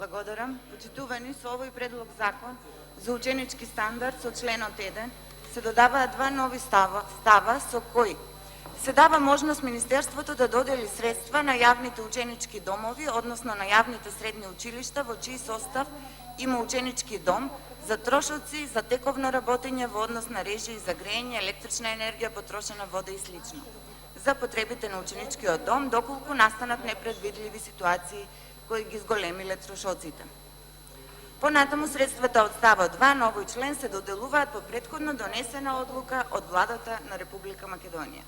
Благодарам. Почитувани, со овој предлог закон за ученички стандард со членот 1 се додаваат два нови става со кои се дава можност Министерството да додели средства на јавните ученички домови, односно на јавните средни училишта во чиј состав има ученички дом за трошоци за тековно работење во однос на режии за грејење, електрична енергија, потрошена вода и слично за потребите на ученичкиот дом доколку настанат непредвидливи ситуации кои ги зголемиле трошоците. Понатаму средствата од ставот 2 на овој член се доделуваат по претходно донесена одлука од владата на Република Македонија.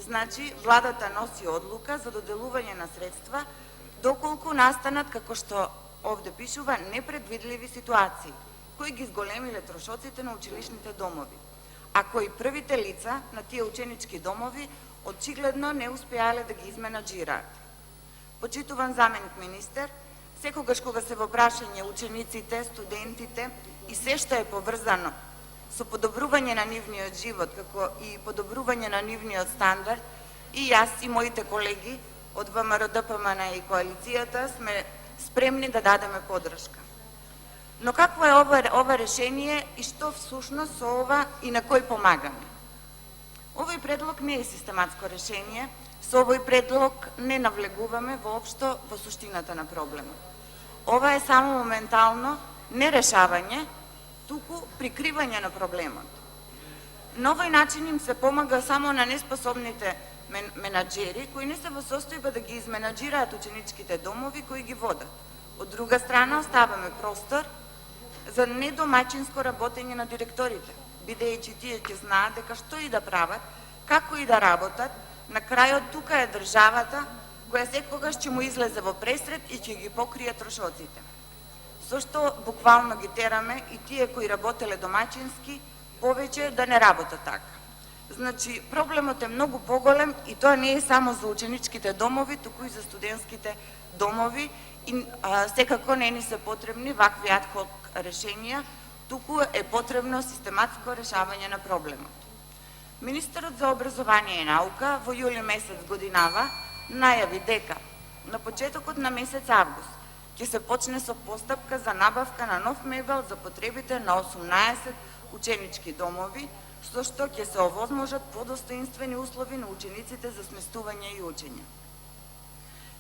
Значи, владата носи одлука за доделување на средства доколку настанат, како што овде пишува, непредвидливи ситуации кои ги зголемиле трошоците на училишните домови, а кои првите лица на тие ученички домови очигледно не успеале да ги изменаџираат. Почитуван заменик министер, секогаш кога се во прашање учениците, студентите и се што е поврзано со подобрување на нивниот живот, како и подобрување на нивниот стандард, и јас и моите колеги од ВМРО, ДПМН и коалицијата сме спремни да дадеме подршка. Но какво е ова решение и што всушност со ова и на кој помагаме? Овој предлог не е систематско решение, со овој предлог не навлегуваме воопшто во суштината на проблемот. Ова е само моментално не решавање, туку прикривање на проблемот. На овој начин им се помага само на неспособните менаџери кои не се во состојба да ги изменаџираат ученичките домови кои ги водат. Од друга страна оставаме простор за недомаќинско работење на директорите, бидејќи тие ќе знаат дека што и да прават, како и да работат, на крајот тука е државата која секогаш ќе му излезе во пресред и ќе ги покрие трошоците. Со што буквално ги тераме и тие кои работеле домаќински повеќе да не работат така. Значи, проблемот е многу поголем и тоа не е само за ученичките домови, туку и за студентските домови и секако не ни се потребни вакви адхок решенија, туку е потребно систематско решавање на проблемот. Министерот за образование и наука во јули месец годинава најави дека на почетокот на месец август ќе се почне со постапка за набавка на нов мебел за потребите на 18 ученички домови, со што ќе се овозможат подостоинствени услови на учениците за сместување и учење,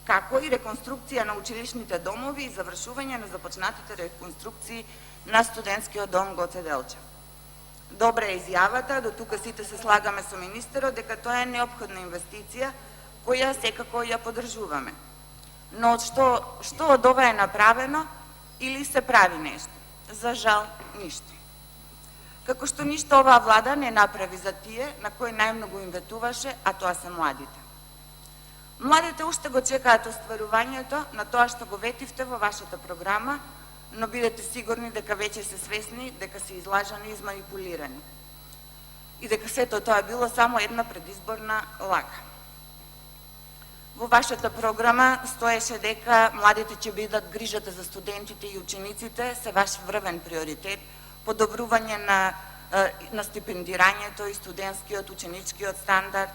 како и реконструкција на училишните домови и завршување на започнатите реконструкции на студентскиот дом Гоце Делчев. Добра е изјавата, до тука сите се слагаме со министерот дека тоа е неопходна инвестиција која секако ја поддржуваме. Но што од ова е направено или се прави нешто? За жал, ништо. Како што ништо оваа влада не направи за тие на кои најмногу им ветуваше, а тоа се младите. Младите уште го чекаат остварувањето на тоа што го ветивте во вашата програма, но бидете сигурни дека веќе се свесни дека се излажани и изманипулирани и дека сето тоа било само една предизборна лага. Во вашата програма стоеше дека младите ќе бидат грижата за студентите и учениците се ваш врвен приоритет, подобрување на стипендирањето и студентскиот ученичкиот стандард.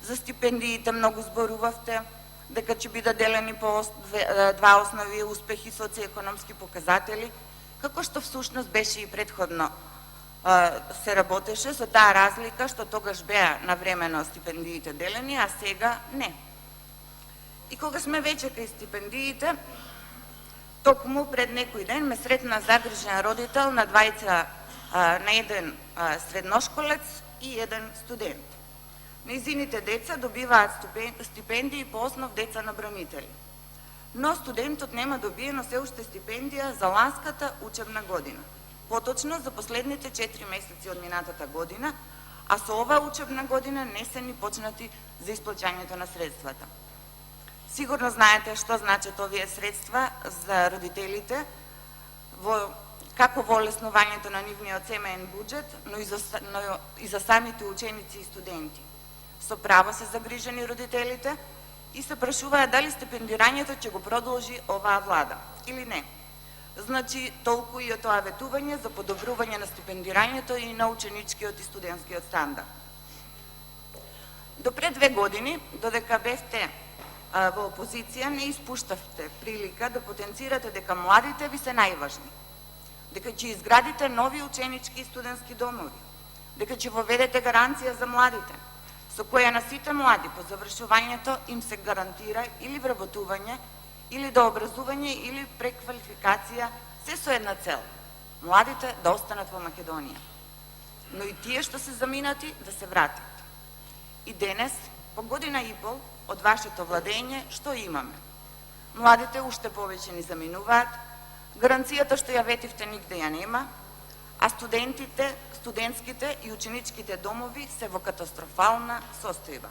За стипендиите многу зборувавте, дека ќе бидат делени по два основи успехи социјекономски показатели, како што всушност беше и претходно се работеше, со таа разлика што тогаш беа навремено стипендиите делени, а сега не. И кога сме веќе кај стипендиите, токму пред некој ден ме сретна загрижен родител на еден средношколец и еден студент. Нејзините деца добиваат стипендии по основ деца на бранители. Но студентот нема добиено се уште стипендија за ланската учебна година. Поточно за последните 4 месеци од минатата година, а со оваа учебна година не се ни почнати за исплаќањето на средствата. Сигурно знаете што значат овие средства за родителите, како во олеснувањето на нивниот семеен буџет, но и за самите ученици и студенти. Со право се загрижени родителите и се прашуваат дали стипендирањето ќе го продолжи оваа влада или не. Значи, толку и од тоа ветување за подобрување на стипендирањето и на ученичкиот и студентскиот стандард. До пред 2 години, додека бевте во опозиција не испуштавте прилика да потенцирате дека младите ви се најважни, дека ќе изградите нови ученички и студентски домови, дека ќе воведете гаранција за младите, со која на сите млади по завршувањето им се гарантира или вработување, или дообразување, или преквалификација, се со една цел – младите да останат во Македонија. Но и тие што се заминати да се вратат. И денес, по година и пол од вашето владење, што имаме? Младите уште повеќе ни заминуваат, гаранцијата што ја ветивте нигде ја нема, а студентските и ученичките домови се во катастрофална состојба.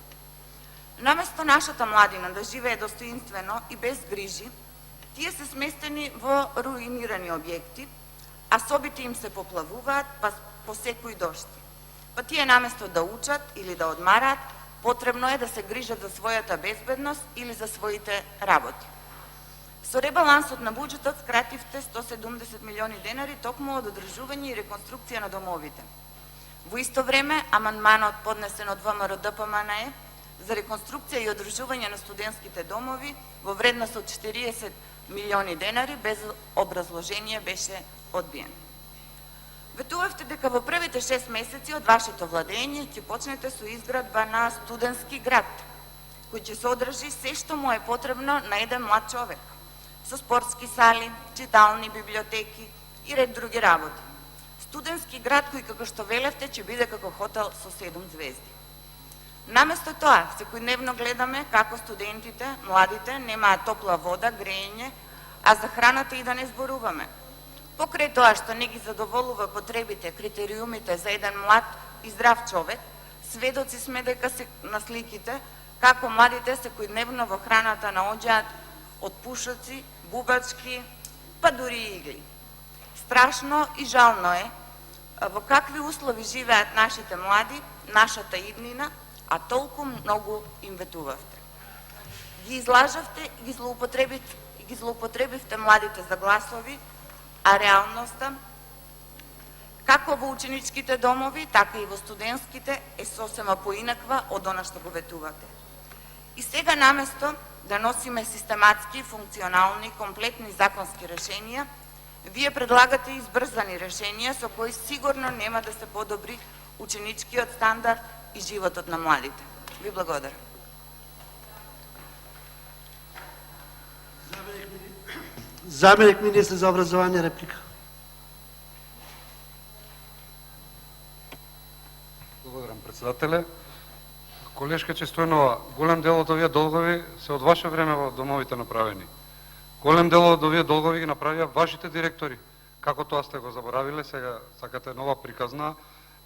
Наместо нашата младина да живее достоинствено и без грижи, тие се сместени во руинирани објекти, а собите им се поплавуваат по секој дожд. Па тие наместо да учат или да одмараат, потребно е да се грижат за својата безбедност или за своите работи. Со ребалансот на буџетот скративте 170 милиони денари токму од одржување и реконструкција на домовите. Во исто време, амандманот поднесен од ВМРО-ДПМНЕ за реконструкција и одржување на студентските домови во вредност од 40 милиони денари без образложение беше одбиен. Ветувавте дека во првите 6 месеци од вашето владење ќе почнете со изградба на студентски град, кој ќе содржи се што му е потребно на еден млад човек, со спортски сали, читални, библиотеки и ред други работи. Студентски град кој, како што велевте, ќе биде како хотел со 7 звезди. Наместо тоа, секојдневно гледаме како студентите, младите, немаат топла вода, грејење, а за храната и да не зборуваме. Покрај тоа што не ги задоволува потребите, критериумите за еден млад и здрав човек, сведоци сме дека се на сликите како младите секојдневно во храната наоѓаат од пушоци, бубачки, па дури и игли. Страшно и жално е во какви услови живеат нашите млади, нашата иднина, а толку многу им ветувавте. Ги излажавте и ги злоупотребивте младите за гласови, а реалноста, како во ученичките домови, така и во студентските, е сосема поинаква од она што го ветувате. И сега наместо да носиме систематски, функционални, комплетни законски решенија, вие предлагате избрзани решенија со кои сигурно нема да се подобри ученичкиот стандард и животот на младите. Ви благодарам. Заменик министр за образование, реплика. Благодарам, председателе. Колешка Честојнова, голем дел од овие долгови се од ваше време во домовите направени. Голем дел од овие долгови ги направија вашите директори. Како тоа сте го заборавиле, сега сакате нова приказна,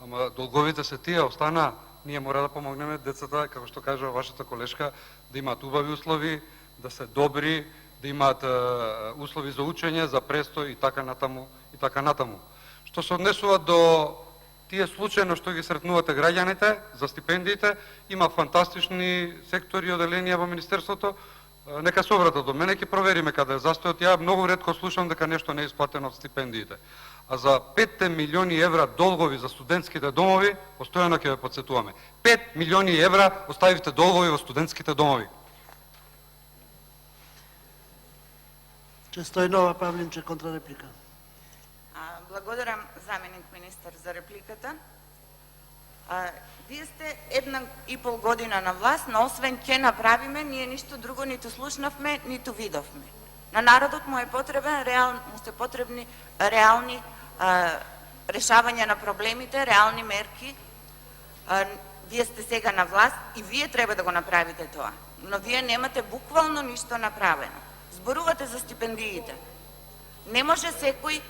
ама долговите се тие, остана. Ние мора да помогнеме децата, како што кажа вашата колешка, да имаат убави услови, да се добри, да имаат услови за учење, за престој и така натаму и така натаму. Што се однесува до тие случајно што ги сретнувате граѓаните за стипендиите, има фантастични сектори и оделенија во министерството. Нека се обратат до мене, ќе провериме каде е застојот. Ја многу ретко слушам дека нешто не е исплатено од стипендиите. А за 5 милиони евра долгови за студентските домови, постојано ќе ве подсетуваме. 5 милиони евра оставивте долгови во студентските домови. Честојнова Павлинче, контрареплика. Благодарам, заменик министар, за репликата. Вие сте 1,5 година на власт, но освен ќе направиме, ние ништо друго ниту слушнавме, ниту видовме. На народот му се потребни реални решавања на проблемите, реални мерки. Вие сте сега на власт и вие треба да го направите тоа. Но вие немате буквално ништо направено. Зборувате за стипендиите. Не може секој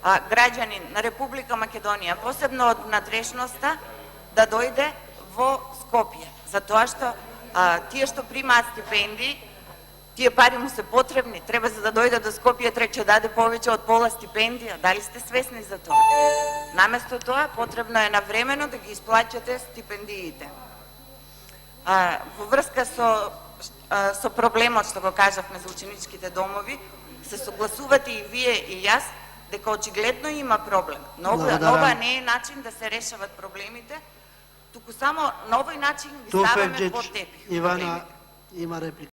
граѓанин на Република Македонија, посебно од внатрешноста, да дојде во Скопје. Затоа што тие што примаат стипендии, тие пари му се потребни, треба за да дојде до Скопје, ќе даде повеќе од пола стипендија. Дали сте свесни за тоа? Наместо тоа, потребно е навремено да ги исплаќате стипендиите. Во врска со проблемот што го кажавме за ученичките домови, се согласувате и вие и јас дека очигледно има проблем. Но ова не е начин да се решават проблемите, туку само на овој начин ги ставаме под тепих. Ивана има реплика.